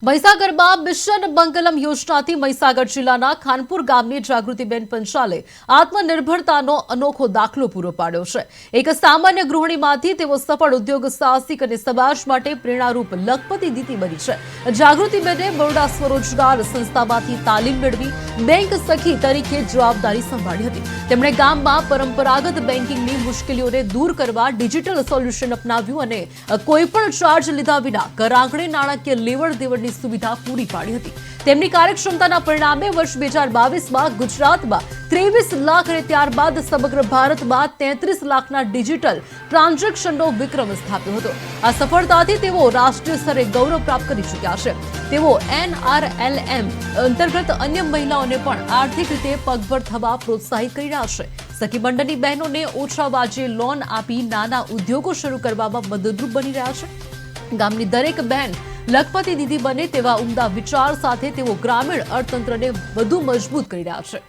મહીસાગરમાં mission Mangalam યોજનાથી મહીસાગર જિલ્લાના ખાનપુર ગામની જાગૃતિબેન પંચાલે આત્મનિર્ભરતાનો અનોખો દાખલો પૂરો પાડ્યો છે। એક સામાન્ય ગૃહિણીમાંથી તેઓ સફળ ઉદ્યોગ સાહસિક અને સમાજ માટે પ્રેરણારૂપ લખપતિ દીદી બની છે। જાગૃતિબેને બરોડા સ્વરોજગાર સંસ્થામાંથી તાલીમ મેળવી બેંક સખી તરીકે જવાબદારી સંભાળી હતી। તેમણે ગામમાં પરંપરાગત બેન્કિંગની મુશ્કેલીઓને દૂર કરવા ડિજિટલ સોલ્યુશન અપનાવ્યું અને કોઈપણ ચાર્જ લીધા વિના ઘર આંગણે નાણાકીય લેવડ દેવડની સુવિધા પૂરી પાડી હતી। તેમની કાર્યક્ષમતાના પરિણામે વર્ષ 2022માં ગુજરાતમાં 23 લાખ અને ત્યારબાદ સમગ્ર ભારતમાં 33 લાખના ડિજિટલ ટ્રાન્ઝેક્શનનો વિક્રમ સ્થાપ્યો હતો। આ સફળતાથી તેઓ રાષ્ટ્રીય સ્તરે ગૌરવ પ્રાપ્ત કરી ચૂક્યા છે। તેઓ NRLM અંતર્ગત અન્ય મહિલાઓને પણ આર્થિક રીતે પગભર થવા પ્રોત્સાહિત કરી રહ્યા છે। સખી મંડળની બહેનોને ઓછા વ્યાજે લોન આપી નાના ઉદ્યોગો શરૂ કરવામાં મદદરૂપ બની રહ્યા છે। ગામની દરેક બહેન લખપતિ દીદી બને તેવા ઉમદા વિચાર સાથે તેઓ ગ્રામીણ અર્થતંત્રને વધુ મજબૂત કરી રહ્યા છે।